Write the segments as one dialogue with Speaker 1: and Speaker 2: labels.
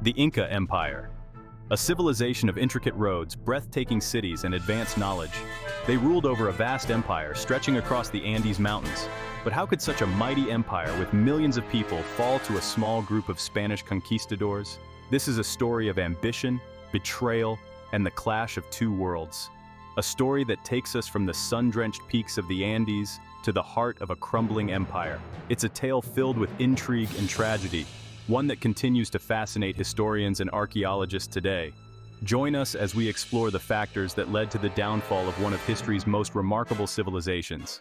Speaker 1: The Inca Empire. A civilization of intricate roads, breathtaking cities, and advanced knowledge. They ruled over a vast empire stretching across the Andes Mountains. But how could such a mighty empire with millions of people fall to a small group of Spanish conquistadors? This is a story of ambition, betrayal, and the clash of two worlds. A story that takes us from the sun-drenched peaks of the Andes to the heart of a crumbling empire. It's a tale filled with intrigue and tragedy, one that continues to fascinate historians and archaeologists today. Join us as we explore the factors that led to the downfall of one of history's most remarkable civilizations.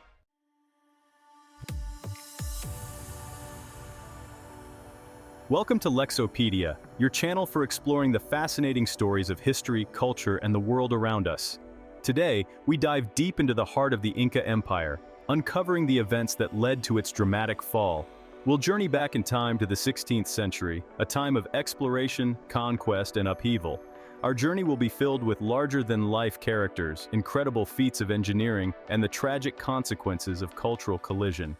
Speaker 1: Welcome to Lexopedia, your channel for exploring the fascinating stories of history, culture, and the world around us. Today, we dive deep into the heart of the Inca Empire, uncovering the events that led to its dramatic fall. We'll journey back in time to the 16th century, a time of exploration, conquest, and upheaval. Our journey will be filled with larger-than-life characters, incredible feats of engineering, and the tragic consequences of cultural collision.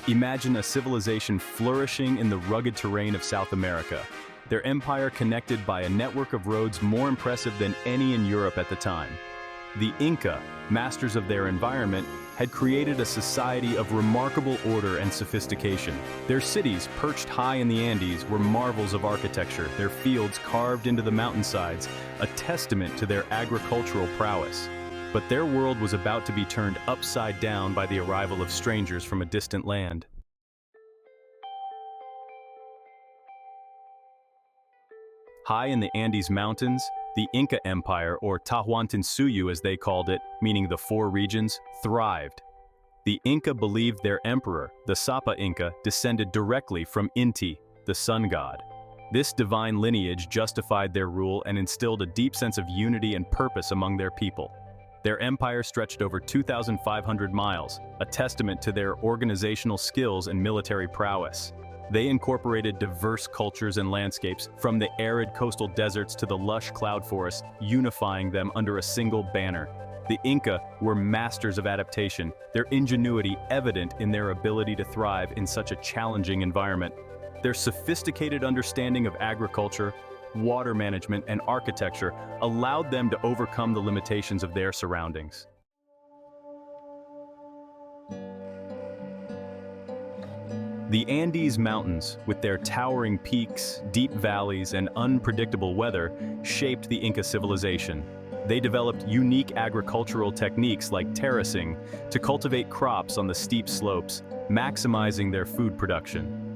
Speaker 1: Imagine a civilization flourishing in the rugged terrain of South America, their empire connected by a network of roads more impressive than any in Europe at the time. The Inca, masters of their environment, had created a society of remarkable order and sophistication. Their cities, perched high in the Andes, were marvels of architecture, their fields carved into the mountainsides, a testament to their agricultural prowess. But their world was about to be turned upside down by the arrival of strangers from a distant land. High in the Andes Mountains, the Inca Empire, or Tahuantinsuyu as they called it, meaning the four regions, thrived. The Inca believed their emperor, the Sapa Inca, descended directly from Inti, the sun god. This divine lineage justified their rule and instilled a deep sense of unity and purpose among their people. Their empire stretched over 2,500 miles, a testament to their organizational skills and military prowess. They incorporated diverse cultures and landscapes, from the arid coastal deserts to the lush cloud forests, unifying them under a single banner. The Inca were masters of adaptation, their ingenuity evident in their ability to thrive in such a challenging environment. Their sophisticated understanding of agriculture, water management, and architecture allowed them to overcome the limitations of their surroundings. The Andes Mountains, with their towering peaks, deep valleys, and unpredictable weather, shaped the Inca civilization. They developed unique agricultural techniques like terracing to cultivate crops on the steep slopes, maximizing their food production.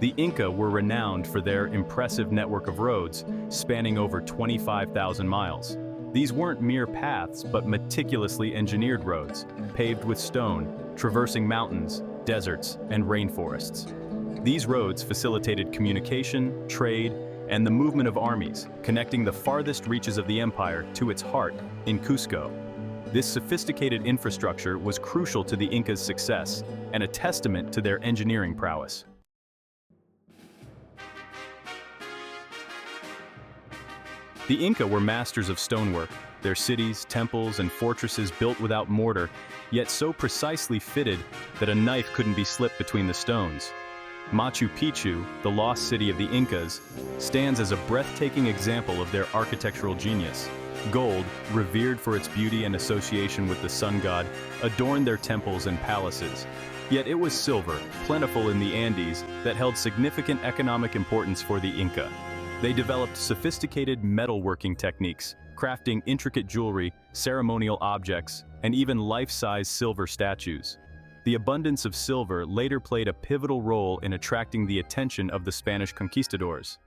Speaker 1: The Inca were renowned for their impressive network of roads, spanning over 25,000 miles. These weren't mere paths, but meticulously engineered roads, paved with stone, traversing mountains, deserts, and rainforests. These roads facilitated communication, trade, and the movement of armies, connecting the farthest reaches of the empire to its heart, in Cusco. This sophisticated infrastructure was crucial to the Incas' success and a testament to their engineering prowess. The Inca were masters of stonework, their cities, temples, and fortresses built without mortar, yet so precisely fitted that a knife couldn't be slipped between the stones. Machu Picchu, the lost city of the Incas, stands as a breathtaking example of their architectural genius. Gold, revered for its beauty and association with the sun god, adorned their temples and palaces. Yet it was silver, plentiful in the Andes, that held significant economic importance for the Inca. They developed sophisticated metalworking techniques, crafting intricate jewelry, ceremonial objects, and even life-size silver statues. The abundance of silver later played a pivotal role in attracting the attention of the Spanish conquistadors.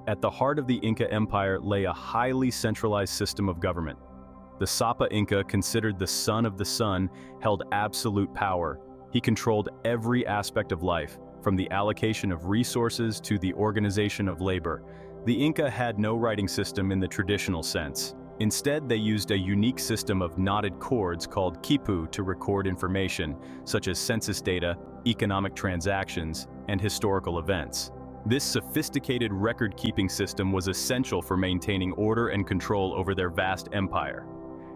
Speaker 1: At the heart of the Inca Empire lay a highly centralized system of government. The Sapa Inca, considered the son of the sun, held absolute power. He controlled every aspect of life, from the allocation of resources to the organization of labor. The Inca had no writing system in the traditional sense. Instead, they used a unique system of knotted cords called quipu to record information, such as census data, economic transactions, and historical events. This sophisticated record-keeping system was essential for maintaining order and control over their vast empire.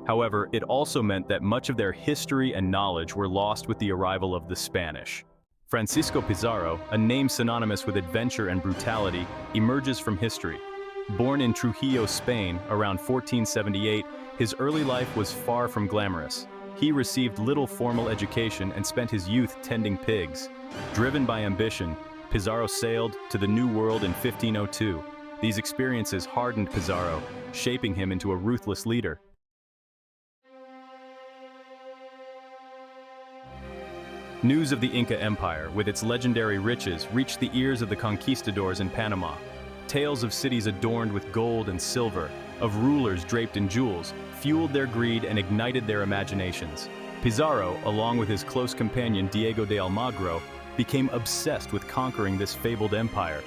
Speaker 1: However, it also meant that much of their history and knowledge were lost with the arrival of the Spanish. Francisco Pizarro, a name synonymous with adventure and brutality, emerges from history. Born in Trujillo, Spain, around 1478, his early life was far from glamorous. He received little formal education and spent his youth tending pigs. Driven by ambition, Pizarro sailed to the New World in 1502. These experiences hardened Pizarro, shaping him into a ruthless leader. News of the Inca Empire, with its legendary riches, reached the ears of the conquistadors in Panama. Tales of cities adorned with gold and silver, of rulers draped in jewels, fueled their greed and ignited their imaginations. Pizarro, along with his close companion Diego de Almagro, became obsessed with conquering this fabled empire.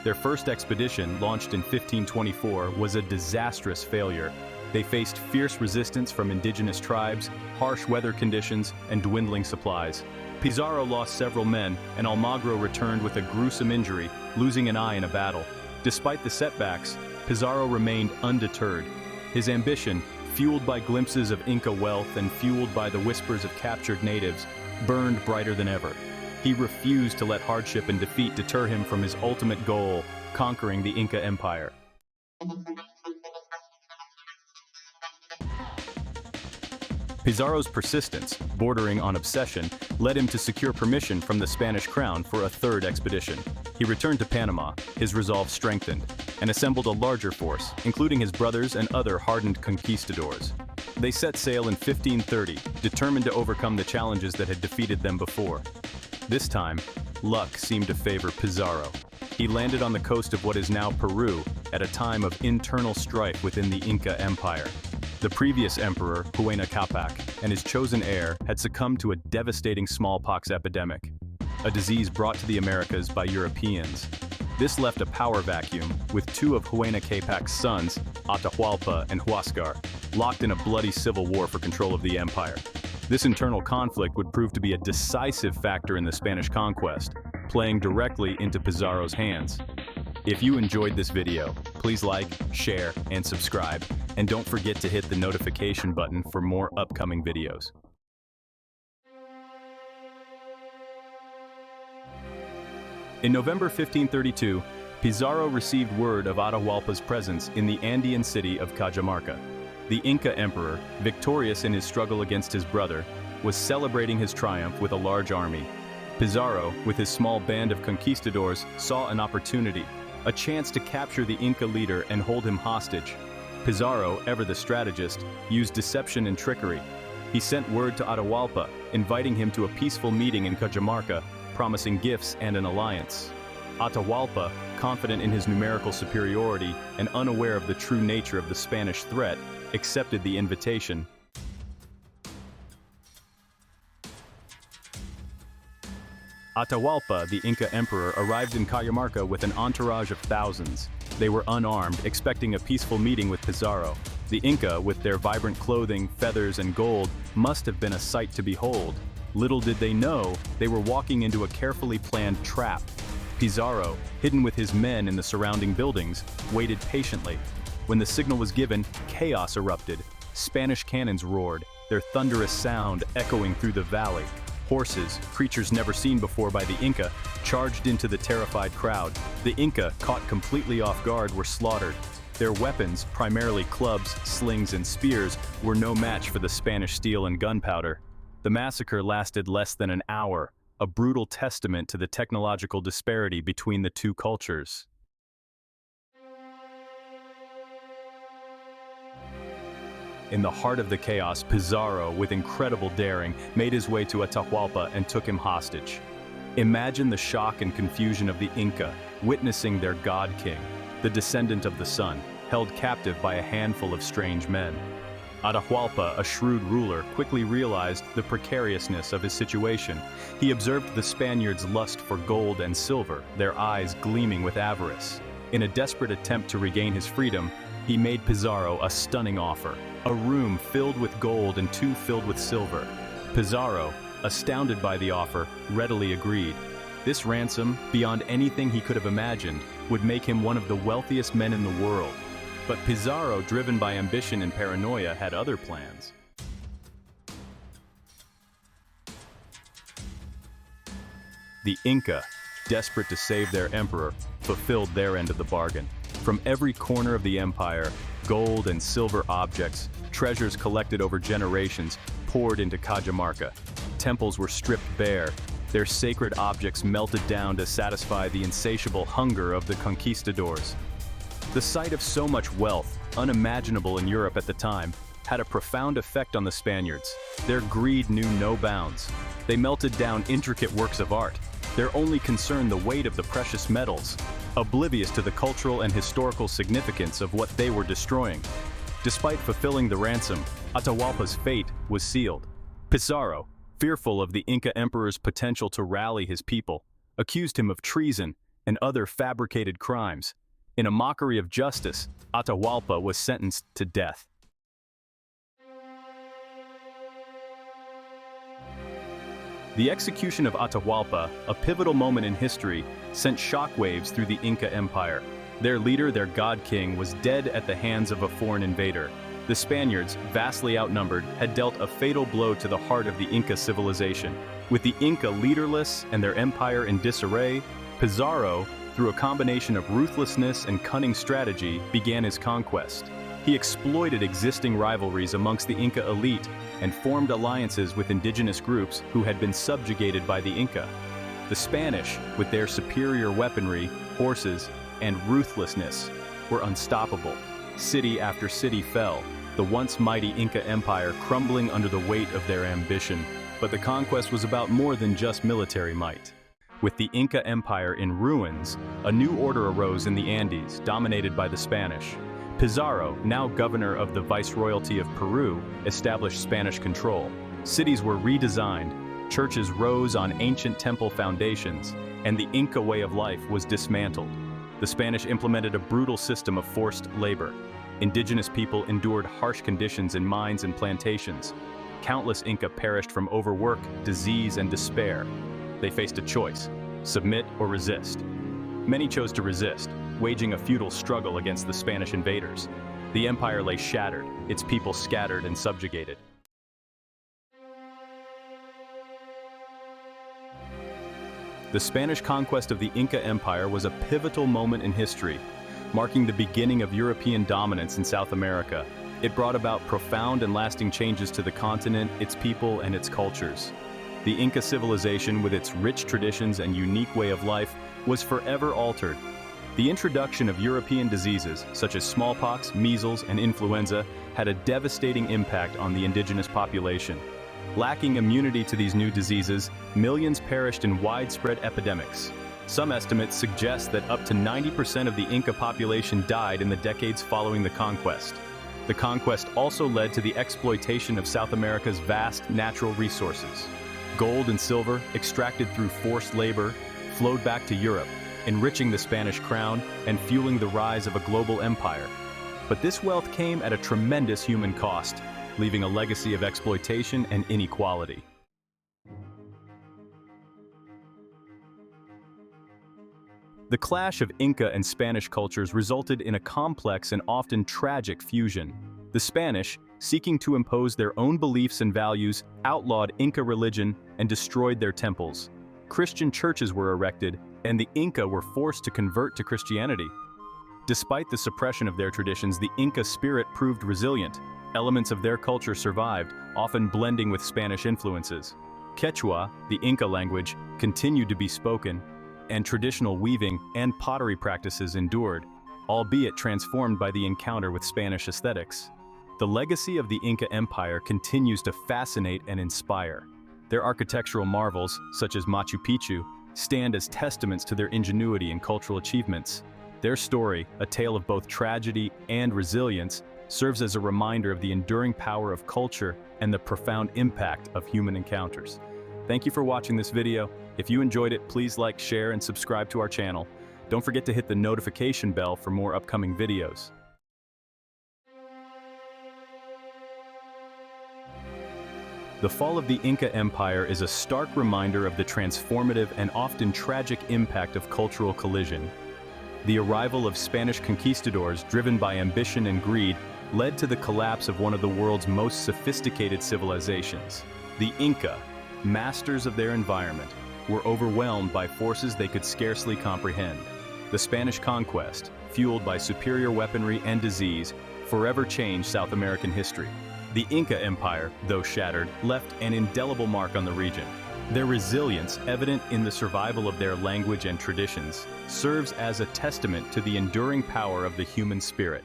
Speaker 1: Their first expedition, launched in 1524, was a disastrous failure. They faced fierce resistance from indigenous tribes, harsh weather conditions, and dwindling supplies. Pizarro lost several men, and Almagro returned with a gruesome injury, losing an eye in a battle. Despite the setbacks, Pizarro remained undeterred. His ambition, fueled by glimpses of Inca wealth and fueled by the whispers of captured natives, burned brighter than ever. He refused to let hardship and defeat deter him from his ultimate goal, conquering the Inca Empire. Pizarro's persistence, bordering on obsession, led him to secure permission from the Spanish crown for a third expedition. He returned to Panama, his resolve strengthened, and assembled a larger force, including his brothers and other hardened conquistadors. They set sail in 1530, determined to overcome the challenges that had defeated them before. This time, luck seemed to favor Pizarro. He landed on the coast of what is now Peru at a time of internal strife within the Inca Empire. The previous emperor, Huayna Capac, and his chosen heir had succumbed to a devastating smallpox epidemic, a disease brought to the Americas by Europeans. This left a power vacuum, with two of Huayna Capac's sons, Atahualpa and Huascar, locked in a bloody civil war for control of the empire. This internal conflict would prove to be a decisive factor in the Spanish conquest, playing directly into Pizarro's hands. If you enjoyed this video, please like, share, and subscribe, and don't forget to hit the notification button for more upcoming videos. In November 1532, Pizarro received word of Atahualpa's presence in the Andean city of Cajamarca. The Inca emperor, victorious in his struggle against his brother, was celebrating his triumph with a large army. Pizarro, with his small band of conquistadors, saw an opportunity, a chance to capture the Inca leader and hold him hostage. Pizarro, ever the strategist, used deception and trickery. He sent word to Atahualpa, inviting him to a peaceful meeting in Cajamarca, promising gifts and an alliance. Atahualpa, confident in his numerical superiority and unaware of the true nature of the Spanish threat, accepted the invitation. Atahualpa, the Inca emperor, arrived in Cajamarca with an entourage of thousands. They were unarmed, expecting a peaceful meeting with Pizarro. The Inca, with their vibrant clothing, feathers, and gold, must have been a sight to behold. Little did they know, they were walking into a carefully planned trap. Pizarro, hidden with his men in the surrounding buildings, waited patiently. When the signal was given, chaos erupted. Spanish cannons roared, their thunderous sound echoing through the valley. Horses, creatures never seen before by the Inca, charged into the terrified crowd. The Inca, caught completely off guard, were slaughtered. Their weapons, primarily clubs, slings, and spears, were no match for the Spanish steel and gunpowder. The massacre lasted less than an hour, a brutal testament to the technological disparity between the two cultures. In the heart of the chaos, Pizarro, with incredible daring, made his way to Atahualpa and took him hostage. Imagine the shock and confusion of the Inca, witnessing their god king, the descendant of the sun, held captive by a handful of strange men. Atahualpa, a shrewd ruler, quickly realized the precariousness of his situation. He observed the Spaniards' lust for gold and silver, their eyes gleaming with avarice. In a desperate attempt to regain his freedom, he made Pizarro a stunning offer: a room filled with gold and two filled with silver. Pizarro, astounded by the offer, readily agreed. This ransom, beyond anything he could have imagined, would make him one of the wealthiest men in the world. But Pizarro, driven by ambition and paranoia, had other plans. The Inca, desperate to save their emperor, fulfilled their end of the bargain. From every corner of the empire, gold and silver objects, treasures collected over generations, poured into Cajamarca. Temples were stripped bare, their sacred objects melted down to satisfy the insatiable hunger of the conquistadors. The sight of so much wealth, unimaginable in Europe at the time, had a profound effect on the Spaniards. Their greed knew no bounds. They melted down intricate works of art, their only concern the weight of the precious metals, oblivious to the cultural and historical significance of what they were destroying. Despite fulfilling the ransom, Atahualpa's fate was sealed. Pizarro, fearful of the Inca emperor's potential to rally his people, accused him of treason and other fabricated crimes. In a mockery of justice, Atahualpa was sentenced to death. The execution of Atahualpa, a pivotal moment in history, sent shockwaves through the Inca Empire. Their leader, their god-king, was dead at the hands of a foreign invader. The Spaniards, vastly outnumbered, had dealt a fatal blow to the heart of the Inca civilization. With the Inca leaderless and their empire in disarray, Pizarro, through a combination of ruthlessness and cunning strategy, began his conquest. He exploited existing rivalries amongst the Inca elite and formed alliances with indigenous groups who had been subjugated by the Inca. The Spanish, with their superior weaponry, horses, and ruthlessness, were unstoppable. City after city fell, the once mighty Inca Empire crumbling under the weight of their ambition. But the conquest was about more than just military might. With the Inca Empire in ruins, a new order arose in the Andes, dominated by the Spanish. Pizarro, now governor of the Viceroyalty of Peru, established Spanish control. Cities were redesigned, churches rose on ancient temple foundations, and the Inca way of life was dismantled. The Spanish implemented a brutal system of forced labor. Indigenous people endured harsh conditions in mines and plantations. Countless Inca perished from overwork, disease, and despair. They faced a choice: submit or resist. Many chose to resist, waging a futile struggle against the Spanish invaders. The empire lay shattered, its people scattered and subjugated. The Spanish conquest of the Inca Empire was a pivotal moment in history, marking the beginning of European dominance in South America. It brought about profound and lasting changes to the continent, its people, and its cultures. The Inca civilization, with its rich traditions and unique way of life, was forever altered. The introduction of European diseases, such as smallpox, measles, and influenza, had a devastating impact on the indigenous population. Lacking immunity to these new diseases, millions perished in widespread epidemics. Some estimates suggest that up to 90% of the Inca population died in the decades following the conquest. The conquest also led to the exploitation of South America's vast natural resources. Gold and silver, extracted through forced labor, flowed back to Europe, enriching the Spanish crown and fueling the rise of a global empire. But this wealth came at a tremendous human cost, leaving a legacy of exploitation and inequality. The clash of Inca and Spanish cultures resulted in a complex and often tragic fusion. The Spanish, seeking to impose their own beliefs and values, outlawed Inca religion and destroyed their temples. Christian churches were erected, and the Inca were forced to convert to Christianity. Despite the suppression of their traditions, the Inca spirit proved resilient. Elements of their culture survived, often blending with Spanish influences. Quechua, the Inca language, continued to be spoken, and traditional weaving and pottery practices endured, albeit transformed by the encounter with Spanish aesthetics. The legacy of the Inca Empire continues to fascinate and inspire. Their architectural marvels, such as Machu Picchu, stand as testaments to their ingenuity and cultural achievements. Their story, a tale of both tragedy and resilience, serves as a reminder of the enduring power of culture and the profound impact of human encounters. Thank you for watching this video. If you enjoyed it, please like, share, and subscribe to our channel. Don't forget to hit the notification bell for more upcoming videos. The fall of the Inca Empire is a stark reminder of the transformative and often tragic impact of cultural collision. The arrival of Spanish conquistadors, driven by ambition and greed, led to the collapse of one of the world's most sophisticated civilizations. The Inca, masters of their environment, were overwhelmed by forces they could scarcely comprehend. The Spanish conquest, fueled by superior weaponry and disease, forever changed South American history. The Inca Empire, though shattered, left an indelible mark on the region. Their resilience, evident in the survival of their language and traditions, serves as a testament to the enduring power of the human spirit.